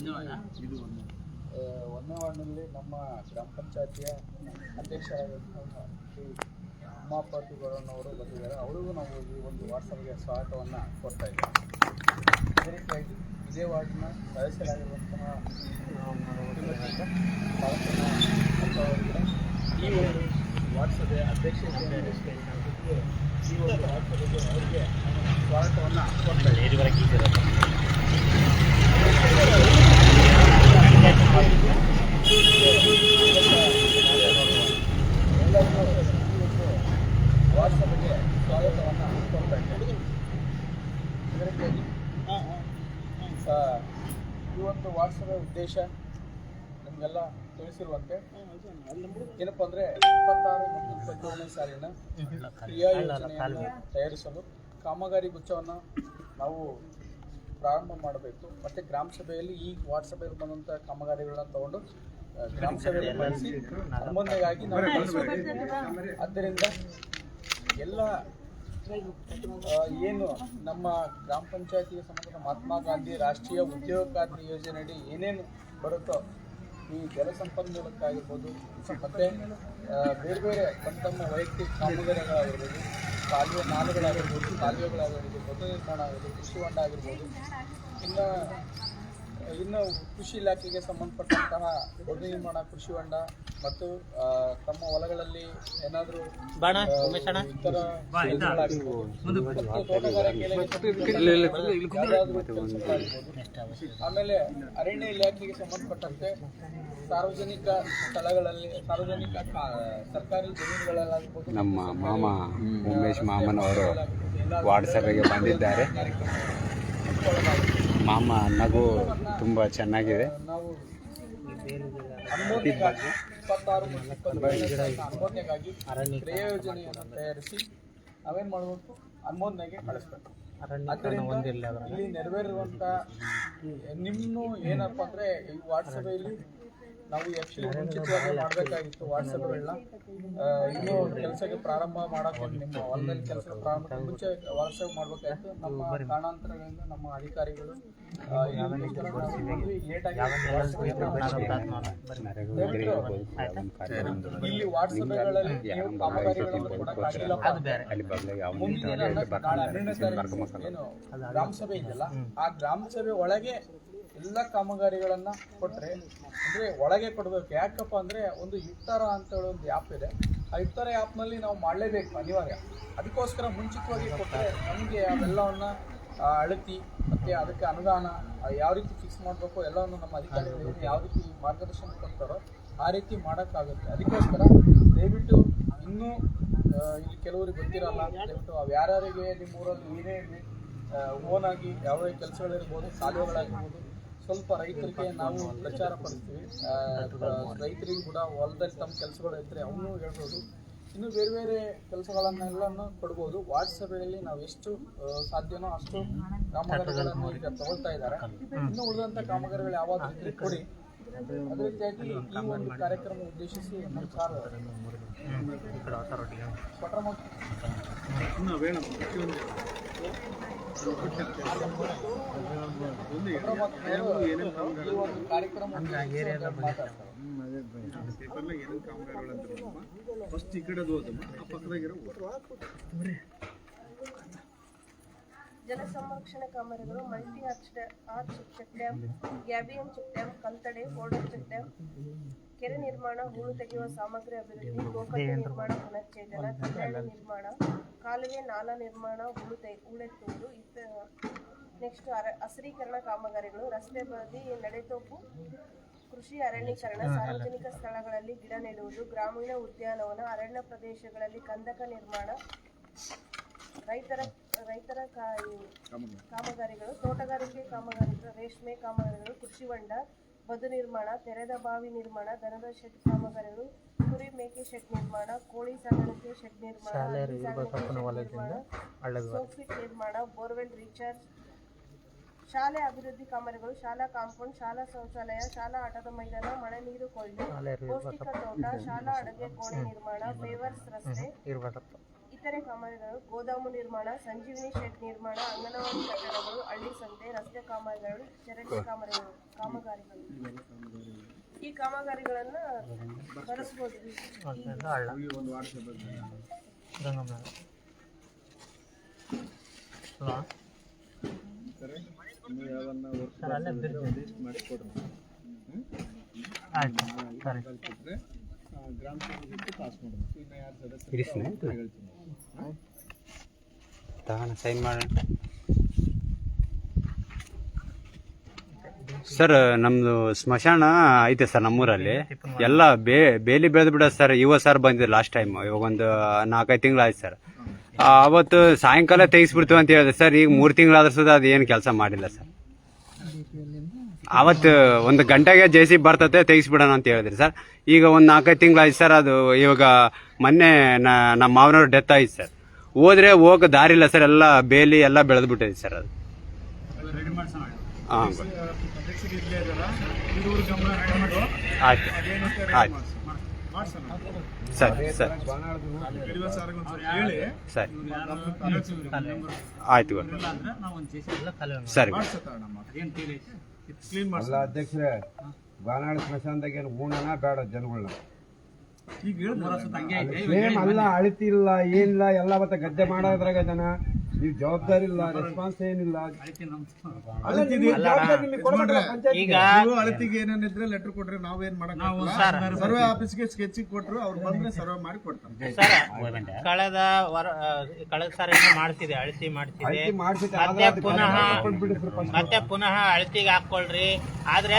ಒಂದನೇ ವಾರ್ಡ್ನಲ್ಲಿ ನಮ್ಮ ಗ್ರಾಮ ಪಂಚಾಯತಿಯ ಅಧ್ಯಕ್ಷರಾಗಿರುವಂತಹ ಶ್ರೀ ಉಮಾಪತಿ ಗೌಡನವರು ಬಂದಿದ್ದಾರೆ. ಅವರಿಗೂ ನಾವು ಈ ಒಂದು ವಾಟ್ಸಪ್ಗೆ ಸ್ವಾಗತವನ್ನು ಕೊಡ್ತಾ ಇದ್ದೇವೆ. ಅದೇ ರೀತಿಯಾಗಿ ಇದೇ ವಾರ್ಡ್ನ ಸದಸ್ಯರಾಗಿರುವಂತಹ ಈ ಒಂದು ವಾಟ್ಸಪ್ ಅಧ್ಯಕ್ಷತೆ ಈ ಒಂದು ವಾಟ್ಸಪ್ಗೆ ಅವರಿಗೆ ಸ್ವಾಗತವನ್ನು ಕೊಡ್ತಾ ಇದ್ದೇವೆ. ವಾಟ್ಸಪ್ಗೆ ಸ್ವಾಗತವನ್ನು ಕೊಡ್ತಾ ಇದ್ದೇವೆ. ಇದರಿಂದಾಗಿ ಈ ಒಂದು ವಾಟ್ಸಪ್ ಉದ್ದೇಶ ನಮಗೆಲ್ಲ ತಿಳಿಸಿರುವಂತೆ ಏನಪ್ಪ ಅಂದರೆ 26 ಮತ್ತು 27ನೇ ಸಾಲಿನ ಕ್ರಿಯಾ ಯೋಜನೆಯನ್ನು ತಯಾರಿಸಲು ಕಾಮಗಾರಿ ಗುಚ್ಛವನ್ನು ನಾವು ಪ್ರಾರಂಭ ಮಾಡಬೇಕು. ಮತ್ತು ಗ್ರಾಮ ಸಭೆಯಲ್ಲಿ ಈ ವಾಟ್ಸಪ್ಪಲ್ಲಿ ಬಂದಂಥ ಕಾಮಗಾರಿಗಳನ್ನ ತಗೊಂಡು ಗ್ರಾಮ ಸಭೆಯಲ್ಲಿ ಬಳಸಿ ಅನುಮೋದನೆಗಾಗಿ ನಾವು ಬಳಸಬೇಕು. ಆದ್ದರಿಂದ ಎಲ್ಲ ಏನು ನಮ್ಮ ಗ್ರಾಮ ಪಂಚಾಯತಿಗೆ ಸಂಬಂಧಿಸಿದ ಮಹಾತ್ಮ ಗಾಂಧಿ ರಾಷ್ಟ್ರೀಯ ಉದ್ಯೋಗ ಖಾತ್ರಿ ಯೋಜನೆಯಡಿ ಏನೇನು ಬರುತ್ತೋ ಈ ಜಲಸಂಪನ್ಮೂಲಕ್ಕಾಗಿರ್ಬೋದು ಮತ್ತು ಬೇರೆ ಬೇರೆ ತಮ್ಮ ವೈಯಕ್ತಿಕ ಕಾಮಗಾರಿಗಳಾಗಿರ್ಬೋದು, ಕಾಲುವೆ ನಾಲೆಗಳಾಗಿರ್ಬೋದು, ಕಾಲುವೆಗಳಾಗಿರ್ಬೋದು, ಬದು ನಿರ್ಮಾಣ ಆಗಿರ್ಬೋದು, ಕೃಷಿ ಹೊಂಡ ಆಗಿರ್ಬೋದು, ಇನ್ನು ಕೃಷಿ ಇಲಾಖೆಗೆ ಸಂಬಂಧಪಟ್ಟಂತಹ ಬದು ನಿರ್ಮಾಣ, ಕೃಷಿ ಹೊಂಡ ಮತ್ತು ತಮ್ಮ ಹೊಲಗಳಲ್ಲಿ ಏನಾದರೂ ಇತರ ಆಮೇಲೆ ಅರಣ್ಯ ಇಲಾಖೆಗೆ ಸಂಬಂಧಪಟ್ಟಂತೆ ಸಾರ್ವಜನಿಕ ಸ್ಥಳಗಳಲ್ಲಿ ಸಾರ್ವಜನಿಕ ಸರ್ಕಾರಿ ಜಮೀನುಗಳಲ್ಲಾಗಿರ್ಬೋದು. ನಮ್ಮ ಮಾಮ ಉಮೇಶ್ ಮಾಮನವರು ವಾಟ್ಸಪ್ಗೆ ಬಂದಿದ್ದಾರೆ. ಮಾಮ ನಗು ತುಂಬ ಚೆನ್ನಾಗಿದೆ. ನಾವು ಅನುಮೋದನೆಗಾಗಿ 26 ಮತ್ತು 27 ಅನುಮೋದನೆಗಾಗಿ ಕ್ರಿಯಾ ಯೋಜನೆಯನ್ನು ತಯಾರಿಸಿ ನಾವೇನು ಮಾಡಬೇಕು, ಅನುಮೋದನೆಗೆ ಕಳಿಸ್ಬೇಕು. ಇಲ್ಲಿ ನೆರವೇರುವಂಥ ನಿಮ್ಮನ್ನು ಏನಪ್ಪ ಅಂದರೆ ಈ ವಾಟ್ಸಪ್ಪಲ್ಲಿ ನಾವು ಆ್ಯಕ್ಚುಲಿ ಮುಂಚಿತವಾಗಿ ಮಾಡಬೇಕಾಗಿತ್ತು. ವಾಟ್ಸಪ್ಗಳನ್ನ ಇನ್ನೂ ಕೆಲಸಕ್ಕೆ ಪ್ರಾರಂಭ ಮಾಡೋಕ್ಕೆ ನಿಮ್ಮ ಹೊಲದಲ್ಲಿ ಕೆಲಸ ಪ್ರಾರಂಭಕ್ಕೆ ಮುಂಚೆ ವಾಟ್ಸಪ್ ಮಾಡಬೇಕಾಗಿತ್ತು. ನಮ್ಮ ಕಾರಣಾಂತರಗಳಿಂದ ನಮ್ಮ ಅಧಿಕಾರಿಗಳು ಲೇಟಾಗಿ ಇಲ್ಲಿ ವಾಟ್ಸಪ್ಗಳಲ್ಲಿ ನೀವು ಕಾಮಗಾರಿಗಳನ್ನು ಕೊಡೋಕ್ಕಾಗಿಲ್ಲ. ಮುಂದಿನ ಏನು ಗ್ರಾಮ ಸಭೆ ಇದೆಯಲ್ಲ, ಆ ಗ್ರಾಮ ಸಭೆ ಒಳಗೆ ಎಲ್ಲ ಕಾಮಗಾರಿಗಳನ್ನು ಕೊಟ್ಟರೆ ಅಂದರೆ ಒಳಗೆ ಕೊಡಬೇಕು. ಯಾಕಪ್ಪ ಅಂದರೆ ಒಂದು ಯುಕ್ತಾರ ಅಂತೇಳಿ ಒಂದು ಆ್ಯಪ್ ಇದೆ. ಆ ಯುಕ್ತಾರ ಆ್ಯಪ್ನಲ್ಲಿ ನಾವು ಮಾಡಲೇಬೇಕು ಅನಿವಾರ್ಯ. ಅದಕ್ಕೋಸ್ಕರ ಮುಂಚಿತವಾಗಿ ಕೊಟ್ಟರೆ ನಮಗೆ ಅವೆಲ್ಲವನ್ನು ಅಳತಿ ಮತ್ತು ಅದಕ್ಕೆ ಅನುದಾನ ಯಾವ ರೀತಿ ಫಿಕ್ಸ್ ಮಾಡಬೇಕು ಎಲ್ಲವನ್ನು ನಮ್ಮ ಅಧಿಕಾರಿಗಳು ಯಾವ ರೀತಿ ಮಾರ್ಗದರ್ಶನ ಕೊಡ್ತಾರೋ ಆ ರೀತಿ ಮಾಡೋಕ್ಕಾಗುತ್ತೆ. ಅದಕ್ಕೋಸ್ಕರ ದಯವಿಟ್ಟು ಇನ್ನೂ ಇಲ್ಲಿ ಕೆಲವರಿಗೆ ಗೊತ್ತಿರಲ್ಲ, ದಯವಿಟ್ಟು ಅವು ಯಾರ್ಯಾರಿಗೆ ನಿಮ್ಮ ಊರಲ್ಲಿ ಏನೇ ಇರಲಿ ಓನಾಗಿ ಯಾವುದೇ ಕೆಲಸಗಳಿರ್ಬೋದು, ಕಾಲುವೆಗಳಾಗಿರ್ಬೋದು, ಸ್ವಲ್ಪ ರೈತರಿಗೆ ನಾವು ಪ್ರಚಾರ ಪಡಿಸ್ತೀವಿ. ರೈತರಿಗೂ ಕೂಡ ಹೊಲದಲ್ಲಿ ತಮ್ಮ ಕೆಲಸಗಳು ಇದ್ದರೆ ಅವನು ಹೇಳ್ಬೋದು. ಇನ್ನು ಬೇರೆ ಬೇರೆ ಕೆಲಸಗಳನ್ನೆಲ್ಲನೂ ಕೊಡ್ಬೋದು. ವಾಟ್ಸಪ್ಪಲ್ಲಿ ನಾವು ಎಷ್ಟು ಸಾಧ್ಯನೋ ಅಷ್ಟು ಕಾಮಗಾರಿಗಳನ್ನು ಈಗ ತಗೊಳ್ತಾ ಇದ್ದಾರೆ. ಇನ್ನೂ ಉಳಿದಂಥ ಕಾಮಗಾರಿಗಳು ಯಾವಾಗಲೂ ಇದ್ರೆ ಕೊಡಿ. ಅದೇ ರೀತಿಯಾಗಿ ಈ ಒಂದು ಕಾರ್ಯಕ್ರಮ ಉದ್ದೇಶಿಸಿ ನಮ್ಮ ಸಾರ್ ಕಾರ್ಯಕ್ರಮ ಫಸ್ಟ್ ಈ ಕಡೆ ಪಕ್ಕದಾಗಿರೋ ಜಲ ಸಂರಕ್ಷಣಾ ಕಾಮಗಾರಿಗಳು multi arch check dam, gabion check dam, ಕಲ್ತಡೆ, ಫೋಲ್ಡರ್ ಚೆಕ್ ಡ್ಯಾಮ್, ಕೆರೆ ನಿರ್ಮಾಣ, ಹೂಳು ತೆಗೆಯುವ ಸಾಮಗ್ರಿ ಅಭಿವೃದ್ಧಿ, ಗೋಕಟ್ಟೆ ನಿರ್ಮಾಣ, ಪುನಶ್ಚೇತನ, ಕಟ್ಟಡ ನಿರ್ಮಾಣ, ಕಾಲುವೆ ನಾಲಾ ನಿರ್ಮಾಣ, ಹೂಳೆತ್ತುವುದು, ನೆಕ್ಸ್ಟ್ ಹಸಿರೀಕರಣ ಕಾಮಗಾರಿಗಳು, ರಸ್ತೆ ಬದಿ ನಡೆತೋಪು, ಕೃಷಿ ಅರಣ್ಯೀಕರಣ, ಸಾರ್ವಜನಿಕ ಸ್ಥಳಗಳಲ್ಲಿ ಗಿಡ ನೆಡುವುದು, ಗ್ರಾಮೀಣ ಉದ್ಯಾನವನ, ಅರಣ್ಯ ಪ್ರದೇಶಗಳಲ್ಲಿ ಕಂದಕ ನಿರ್ಮಾಣ, ರೈತರ ಕಾಮಗಾರಿಗಳು, ತೋಟಗಾರಿಕೆ ಕಾಮಗಾರಿಗಳು, ರೇಷ್ಮೆ ಕಾಮಗಾರಿಗಳು, ಕೃಷಿ ಹೊಂಡ, ಬದು ನಿರ್ಮಾಣ, ತೆರೆದ ಬಾವಿ ನಿರ್ಮಾಣ, ದನದ ಶೆಡ್ ಕಾಮಗಾರಿಗಳು, ಕುರಿ ಮೇಕೆ ಶೆಡ್ ನಿರ್ಮಾಣ, ಕೋಳಿ ಸಾಗಾಣಿಕೆ ಶೆಡ್ ನಿರ್ಮಾಣ, ಸೋಫಿಟ್ ನಿರ್ಮಾಣ, ಬೋರ್ವೆಲ್ ರೀಚಾರ್ಜ್, ಶಾಲೆ ಅಭಿವೃದ್ಧಿ ಕಾಮಗಾರಿಗಳು, ಶಾಲಾ ಕಾಂಪೌಂಡ್, ಶಾಲಾ ಶೌಚಾಲಯ, ಶಾಲಾ ಆಟದ ಮೈದಾನ, ಮಳೆ ನೀರು ಕೊಯ್ಲು, ಪೌಷ್ಟಿಕ ತೋಟ, ಶಾಲಾ ಅಡುಗೆ ಕೋಣೆ ನಿರ್ಮಾಣ, ಪೇವರ್ಸ್ ರಸ್ತೆ, ಇತರೆ ಕಾಮಗಾರಿಗಳು, ಗೋದಾಮು ನಿರ್ಮಾಣ, ಸಂಜೀವಿನಿ ಶೆಡ್ ನಿರ್ಮಾಣ, ಅಂಗನವಾಡಿ ಕಟ್ಟಡಗಳು, ಹಳ್ಳಿ ಸಂತೆ, ರಸ್ತೆ ಕಾಮಗಾರಿಗಳು, ಚರಂಡಿ ಕಾಮಗಾರಿಗಳು. ಈ ಕಾಮಗಾರಿಗಳನ್ನ ಕರೆಸ್ಬೋದು. ಸೈನ್ ಮಾಡೋಣ ಸರ್. ನಮ್ದು ಸ್ಮಶಾನ ಐತೆ ಸರ್ ನಮ್ಮೂರಲ್ಲಿ. ಎಲ್ಲ ಬೇಲಿ ಬೆಳೆದು ಬಿಡ ಸರ್. ಸರ್ ಬಂದಿದೆ ಲಾಸ್ಟ್ ಟೈಮ್, ಇವಾಗ ಒಂದು 4-5 ತಿಂಗಳು ಆಯ್ತು ಸರ್. ಅವತ್ತು ಸಾಯಂಕಾಲ ತೆಗಿಸ್ಬಿಡ್ತೀವಿ ಅಂತ ಹೇಳಿದೆ ಸರ್. ಈಗ 3 ತಿಂಗಳಾದ್ರೂ ಸುದ ಅದು ಏನು ಕೆಲಸ ಮಾಡಿಲ್ಲ ಸರ್. ಅವತ್ತು 1 ಗಂಟೆಗೆ JCB ಬರ್ತತೆ ತೆಗಿಸ್ಬಿಡೋಣ ಅಂತ ಹೇಳಿದ್ರಿ ಸರ್. ಈಗ ಒಂದು 4-5 ತಿಂಗಳು ಆಯ್ತು ಸರ್. ಅದು ಇವಾಗ ಮೊನ್ನೆ ನಮ್ಮ ಮಾವನವ್ರ ಡೆತ್ ಆಯ್ತು ಸರ್. ಹೋದ್ರೆ ಹೋಗೋ ದಾರಿ ಇಲ್ಲ ಸರ್. ಎಲ್ಲ ಬೇಲಿ ಎಲ್ಲ ಬೆಳೆದು ಬಿಟ್ಟಿದೆ ಸರ್. ಅದು ಹಾಂ ಆಯ್ತು ಆಯ್ತು ಸರಿ ಸರಿ ಸರಿ ಆಯ್ತು ಸರಿ ಅಲ್ಲ ಅಧ್ಯಕ್ಷರೇ, ಬಾನಾಳ ಸ್ಮಶಾನದಾಗ ಏನು ಗೂಣನ ಬೇಡ ಜನಗಳನ್ನ ಸೇಮ್ ಅಲ್ಲ. ಅಳಿತಿ ಇಲ್ಲ ಏನಿಲ್ಲ, ಎಲ್ಲ ಮತ್ತೆ ಗದ್ದೆ ಮಾಡೋದ್ರಾಗ ಜನ ನೀವು ಜವಾಬ್ದಾರಿ ಇಲ್ಲ, ರೆಸ್ಪಾನ್ಸ್ ಏನಿಲ್ಲ. ಈಗ ಅಳತಿಗೆ ಏನೇನಿದ್ರೆ ಲೆಟರ್ ಕೊಟ್ರೆ ನಾವೇನ್ ಮಾಡಕ್ ಸರ್ವೆ ಆಫೀಸ್ಗೆ ಸ್ಕೆಚ್ ಕೊಟ್ರು, ಅವ್ರು ಬಂದ್ರೆ ಸರ್ವೆ ಮಾಡಿ ಕೊಡ್ತಾರೆ ಸರ್. ಕಳೆದ ಸಾರಿ ಮಾಡ್ತಿದೆ, ಅಳತಿ ಮಾಡ್ತಿದೆ. ಮತ್ತೆ ಪುನಃ ಅಳತಿಗೆ ಹಾಕೊಳ್ರಿ. ಆದ್ರೆ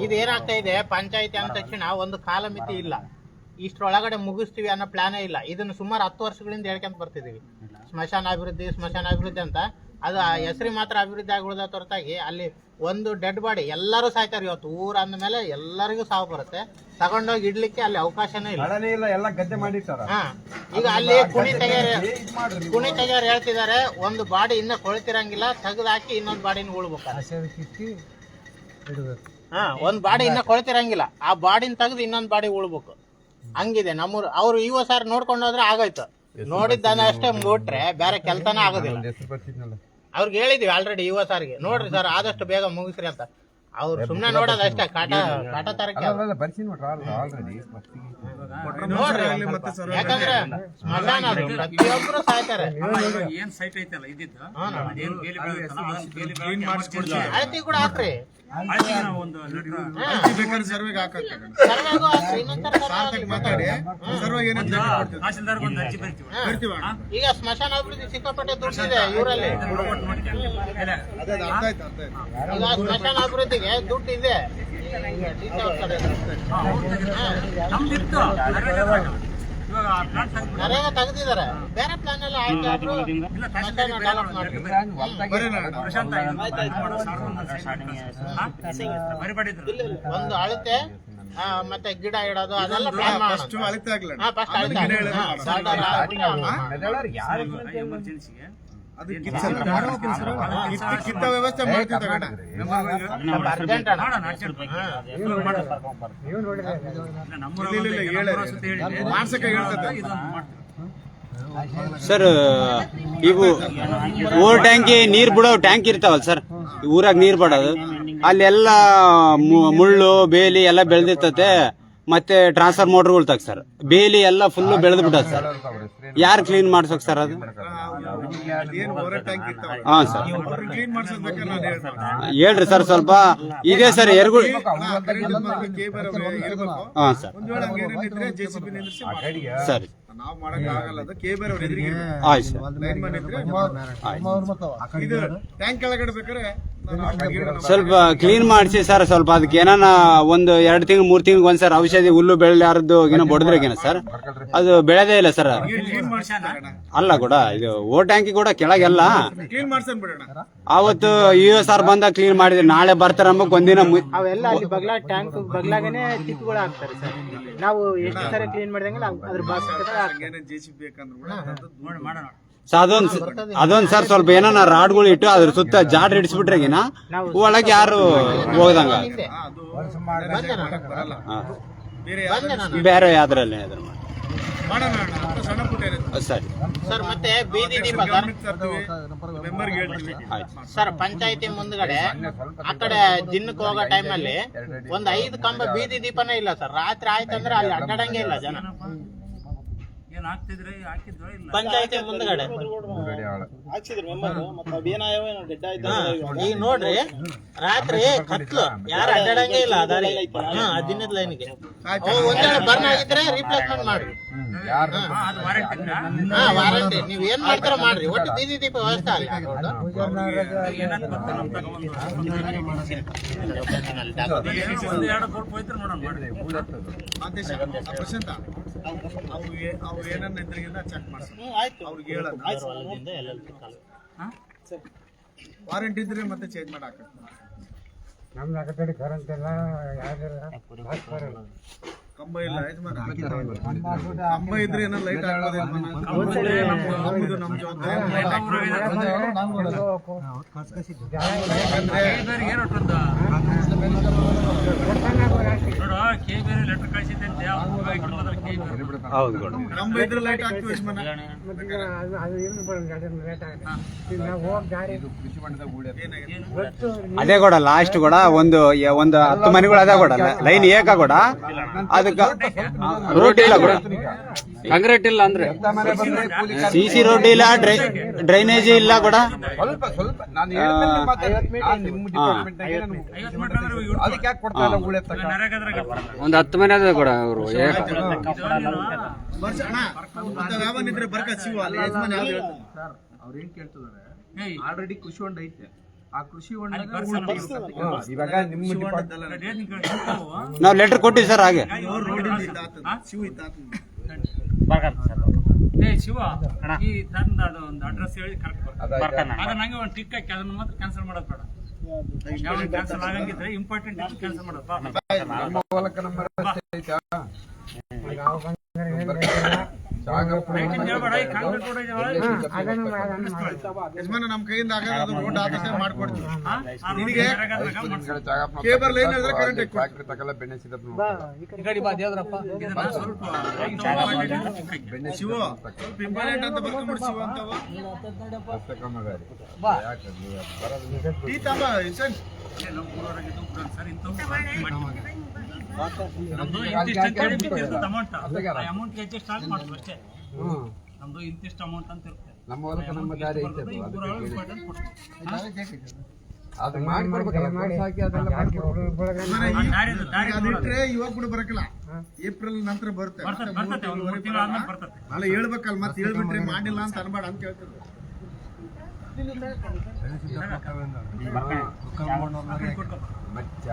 ಇದೇನಾಗ್ತಾ ಇದೆ, ಪಂಚಾಯತಿ ಅಂದ ತಕ್ಷಣ ಒಂದು ಕಾಲಮಿತಿ ಇಲ್ಲ, ಇಷ್ಟರೊಳಗಡೆ ಮುಗಿಸ್ತೀವಿ ಅನ್ನೋ ಪ್ಲಾನೇ ಇಲ್ಲ. ಇದನ್ನು ಸುಮಾರು 10 ವರ್ಷಗಳಿಂದ ಹೇಳ್ಕೊಂತ ಬರ್ತಿದೀವಿ, ಸ್ಮಶಾನ ಅಭಿವೃದ್ಧಿ ಅಂತ. ಅದು ಹೆಸರಿ ಮಾತ್ರ ಅಭಿವೃದ್ಧಿ ಆಗಿ ಉಳಿದ ಹೊರತಾಗಿ ಅಲ್ಲಿ ಒಂದು ಡೆಡ್ ಬಾಡಿ ಎಲ್ಲರೂ ಸಾಯ್ತಾರೆ. ಇವತ್ತು ಊರು ಅಂದ್ಮೇಲೆ ಎಲ್ಲರಿಗೂ ಸಾವು ಬರುತ್ತೆ. ತಗೊಂಡೋಗಿ ಇಡ್ಲಿಕ್ಕೆ ಅಲ್ಲಿ ಅವಕಾಶನೇ ಇಲ್ಲ, ಎಲ್ಲ ಗದ್ದೆ ಮಾಡಿರ್ತಾರ. ಈಗ ಅಲ್ಲಿ ಕುಣಿ ತೆಗೆಯರು ಹೇಳ್ತಿದ್ದಾರೆ, ಒಂದು ಬಾಡಿ ಇನ್ನ ಕೊಳ್ತಿರಂಗಿಲ್ಲ, ತೆಗೆದಾಕಿ ಇನ್ನೊಂದು ಬಾಡಿನ ಉಳ್ಬೇಕು. ಒಂದ್ ಬಾಡಿ ಇನ್ನ ಕೊಳ್ತಿರಂಗಿಲ್ಲ, ಆ ಬಾಡಿನ ತೆಗೆದು ಇನ್ನೊಂದ್ ಬಾಡಿ ಉಳ್ಬೇಕು. ಹಂಗಿದೆ ನಮ್ಮೂರು. ಅವ್ರು ಸರ್ ನೋಡ್ಕೊಂಡು ಹೋದ್ರೆ ಆಗೋಯ್ತು. ನೋಡಿದ್ದಾನೆ ಅಷ್ಟೇ ಬಿಟ್ರೆ ಬೇರೆ ಕೆಲ್ಸನೇ ಆಗೋದಿಲ್ಲ. ಅವ್ರಿಗೆ ಹೇಳಿದ್ವಿ ಆಲ್ರೆಡಿ ಸರ್ಗೆ, ನೋಡ್ರಿ ಸರ್ ಆದಷ್ಟು ಬೇಗ ಮುಗಿಸ್ರಿ ಅಂತ. ಅವ್ರು ಸುಮ್ನೆ ನೋಡೋದು ಅಷ್ಟೇ, ಕಾಟ ತರಕ್ಕೆ. ನೋಡ್ರಿ, ಯಾಕಂದ್ರೆ ಸ್ಮಶಾನ ಪ್ರತಿಯೊಬ್ರು ಸಾಯ್ತಾರೆ. ಅಳತಿ ಕೂಡ ಹಾಕ್ರಿ, ಸರ್ವೆಗೆ ಈಗ ಸ್ಮಶಾನ ಅಭಿವೃದ್ಧಿ ಸಿಕ್ಕಾಪಟ್ಟೆ ದುಡ್ಡಿದೆ ಇವರಲ್ಲಿ. ಈಗ ಸ್ಮಶಾನ ಅಭಿವೃದ್ಧಿಗೆ ದುಡ್ಡು ಇದೆ. ನರೇಗಾ ತೆಗೆದಿದ್ದಾರೆ, ಬೇರೆ ಪ್ಲಾನ್ ಎಲ್ಲ ಆಯ್ತು. ಒಂದು ಅಳತೆ ಮತ್ತೆ ಗಿಡ ಇಡೋದು ಅದೆಲ್ಲ ಪ್ಲಾನ್ ಕಿತ್ತ ವ್ಯವಸ್ಥೆ ಮಾಡ್ತೀವಿ. ಸರ್, ಇವು ಓವರ್ ಟ್ಯಾಂಕಿ ನೀರ್ ಬಿಡೋ ಟ್ಯಾಂಕ್ ಇರ್ತಾವಲ್ಲ ಸರ್, ಊರಾಗ ನೀರ್ ಬಿಡೋದು, ಅಲ್ಲೆಲ್ಲ ಮುಳ್ಳು ಬೇಲಿ ಎಲ್ಲ ಬೆಳೆದಿರ್ತತೆ. ಮತ್ತೆ ಟ್ರಾನ್ಸ್ಫರ್ ಮೋಟರ್ಗಳು ತಗ ಸರ್, ಬೇಲಿ ಎಲ್ಲ ಫುಲ್ ಬೆಳೆದು ಬಿಟ್ಟದ ಸರ್. ಯಾರು ಕ್ಲೀನ್ ಮಾಡ್ಸೋಕ್ ಸರ್ ಅದು? ಹಾಂ ಸರ್, ಹೇಳ್ರಿ ಸರ್ ಸ್ವಲ್ಪ. ಇದೆ ಸರ್ ಎರ್ಗು. ಹಾಂ ಸರ್, ಸರಿ ಆಯ್ತು ಸರ್. ಸ್ವಲ್ಪ ಕ್ಲೀನ್ ಮಾಡಿಸಿ ಸರ್. ಸ್ವಲ್ಪ ಅದಕ್ಕೆ ಏನಾನ 1-2 ತಿಂಗಳು 3 ತಿಂಗಳಿಗೆ ಒಂದ್ಸರ್ ಔಷಧಿ ಹುಲ್ಲು ಬೆಳೆಯಾರದ್ದು ಏನೋ ಬಡದ್ರೇನ ಸರ್, ಅದು ಬೆಳೆದೇ ಇಲ್ಲ ಸರ್. ಅಲ್ಲ ಕೂಡ ಇದು ಓ ಟ್ಯಾಂಕಿ ಕೂಡ ಕೆಳಗೆಲ್ಲ ಅವತ್ತು ಸರ್ ಬಂದಾಗ ಕ್ಲೀನ್ ಮಾಡಿದ್ರಿ. ನಾಳೆ ಬರ್ತಾರ ಅಂಬಕ್ ಒಂದಿನ ಅವೆಲ್ಲ ಅಲ್ಲಿ ಬಗ್ಲಾ ಟ್ಯಾಂಕ್ ಬಗ್ಲಾಗನೆ ತಿಪ್ಪುಗಳು ಹಾಕ್ತಾರೆ ಸರ್. ನಾವು ಎಷ್ಟು ಸರಿ ಕ್ಲೀನ್ ಮಾಡಿದಂಗೆ ಅದ್ರ ಅದೊಂದ್ ಸರ್ ಸ್ವಲ್ಪ ಏನಾನ ರಾಡ್ಗಳು ಇಟ್ಟು ಅದ್ರ ಸುತ್ತ ಜಾಡ್ ಹಿಡಿಸ್ಬಿಟ್ರೆಗಿನ ಒಳಗೆ ಯಾರು ಹೋಗದಂಗ ಬೇರೆ ಯಾವ್ದ್ರಲ್ಲಿ ಸರಿ ಸರ್ ಮತ್ತೆ ಬೀದಿ ದೀಪ ಆಯ್ತು. ಸರ್ ಪಂಚಾಯತಿ ಮುಂದ್ಗಡೆ ಆ ಕಡೆ ಜಿನ್ನಕ್ಕೆ ಹೋಗೋ ಟೈಮಲ್ಲಿ ಒಂದ್ 5 ಕಂಬ ಬೀದಿ ದೀಪನೇ ಇಲ್ಲ ಸರ್. ರಾತ್ರಿ ಆಯ್ತಂದ್ರೆ ಅಲ್ಲಿ ಅಡ್ಡಾಡಂಗೆ ಇಲ್ಲ ಜನ. ಪಂಚಾಯತಿ ಮುಂದ್ಗಡೆ ಈಗ ನೋಡ್ರಿ ರಾತ್ರಿ ಕತ್ಲು ಯಾರು ಅಡ್ಡಾಡಂಗೆ ಇಲ್ಲ ಅದಾರಿ 15 ಲೈನ್ಗೆ ಒಂದೆರಡು ಬರ್ನ್ ಆಗಿದ್ರೆ ರೀಪ್ಲೇಸ್ಮೆಂಟ್ ಮಾಡ್ರಿ. ವಾರಂಟಿ ನೀವ್ ಏನ್ ಮಾಡ್ತಾರ ಮಾಡ್ರಿ, ಒಟ್ಟು ಬೀದಿ ದೀಪ ವ್ಯವಸ್ಥೆ ಆಗಲಿ. ವಾರಂಟಿ ಇದ್ರೆ ಮತ್ತೆ ಚೇಂಜ್ ಮಾಡಾಕ ನಮ್ದು ಅಕಡೆ ಕರೆಂಟ್ ಎಲ್ಲ ಯಾವ್ದಿಲ್ಲ ಕಂಬ ಇಲ್ಲ ಕಂಬ ಇದ್ರೆ ಏನೋ ಲೈಟ್ ಹಾಕೋದು ನಮ್ ಹೌದು ಕಂಬ ಇದ್ರೆ ಲೈಟ್ ಹಾಕ್ತೀವಿ ಅದೇ ಕೂಡ ಲಾಸ್ಟ್ ಕೂಡ ಒಂದು 10 ಮನೆಗಳು ಅದ ಕೂಡ ಲೈನ್ ಏಕ ಕೂಡ ಅದಕ್ಕ ರೋಡ್ ಇಲ್ಲ ಕೂಡ, ಕಾಂಕ್ರೀಟ್ ಇಲ್ಲ ಅಂದ್ರೆ CC ರೋಡ್ ಇಲ್ಲ, ಡ್ರೈನೇಜ್ ಇಲ್ಲ ಕೂಡ. ಸ್ವಲ್ಪ ಸ್ವಲ್ಪ ನಾನು ಹೇಳಿದ್ಮೇಲೆ ಮಾತಾಡಿ ನಿಮ್ಮ ಡಿಪಾರ್ಟ್ಮೆಂಟ್ ಅದಕ್ಕೆ ಯಾಕೆ ಕೊಡ್ತಾ ಇಲ್ಲ ಊಳೆ ತಕ್ಕ ಒಂದು 10 ಮನೆ ಅದ ಕೂಡ ಅವರು ಯಾವನಿದ್ರೆ ಬರ್ಕ ಶಿವ ಅಲ್ಲಿ ಯಜಮಾನ್ ಯಾವ್ದು ಹೇಳ್ತಾರೆ ಸರ್, ಅವ್ರು ಏನ್ ಕೇಳ್ತಿದಾರೆ ಆಲ್ರೆಡಿ ಕೃಷಿ ಹೊಂಡ ಐತೆ, ಆ ಕೃಷಿ ಹೊಂಡ ಇವಾಗ ನಿಮ್ಮ ನಾವು ಲೆಟರ್ ಕೊಟ್ಟಿವಿ ಸರ್. ಹಾಗೆ ಶಿವ ಇತ್ತ ಶಿವ ಈ ತಂದ ಅದು ಒಂದು ಅಡ್ರೆಸ್ ಹೇಳಿ ಕರೆಕ್ಟ್ ಆಗ ನಂಗೆ ಒಂದು ಟಿಕ್ ಹಾಕಿ ಅದನ್ನ ಮಾತ್ರ ಕ್ಯಾನ್ಸಲ್ ಮಾಡೋದು ಬೇಡ. ಯಾವ ಕ್ಯಾನ್ಸಲ್ ಆಗಂಗಿದ್ರೆ ಇಂಪಾರ್ಟೆಂಟ್ ಕ್ಯಾನ್ಸಲ್ ಮಾಡೋದು ಯಜಮಾನ ನಮ್ ಕೈಯಿಂದ ಆಗೋದು ರೋಡ್ ಆದಷ್ಟೇ ಮಾಡ್ಕೊಡ್ತೀವಿ. ನಿನಗೆ ಕೇಬಲ್ ಲೈನ್ ಹೇಳಿದ್ರೆ ಕರೆಂಟ್ ಫ್ಯಾಕ್ಟ್ರಿ ತಗೊಳ್ಳ ಬೆಣ್ಣೆ ಸಿಗಪ್ಪ ಶಿವ ಸ್ವಲ್ಪ ಇಂಪಾರ್ಟೆಂಟ್ ಅಂತ ಬರ್ಕೊಂಡ್ಬಿಡು ಶಿವ ಅಂತವ ಈ ತಮ್ಮ ಇಸನ್ ಸರ್ ನಮ್ದು ಇಂತಿಷ್ಟು ಅಂತ ಹೇಳಿ ಅಮೌಂಟ್ ಅಮೌಂಟ್ ಹೆಚ್ಚು ಸ್ಟಾರ್ಟ್ ಮಾಡ್ತೀವಿ ಅಷ್ಟೇ. ನಮ್ದು ಇಂತಿಷ್ಟು ಅಮೌಂಟ್ ಅಂತ ಇರುತ್ತೆ. ನಮ್ಮ ಹೊಲಕ್ಕೆ ನಮ್ಮ ದಾರಿ ಐತೆ ಅದು ಅದಿಟ್ರೆ ಇವಾಗ ಕೂಡ ಬರಕಲ್ಲ, ಏಪ್ರಿಲ್ ನಂತರ ಬರುತ್ತೆ. ಬರ್ತದೆ ಒಂದು 3 ತಿಂಗಳು ಆದ್ಮೇಲೆ ಬರ್ತದೆ. ಅಲ್ಲ ಹೇಳ್ಬೇಕಲ್ಲ, ಮತ್ತೆ ಹೇಳ್ಬಿಟ್ರೆ ಮಾಡಿಲ್ಲ ಅಂತ ಅನ್ಬೇಡ ಅಂತ ಹೇಳ್ತಾರೆ. ಮಚ್ಚ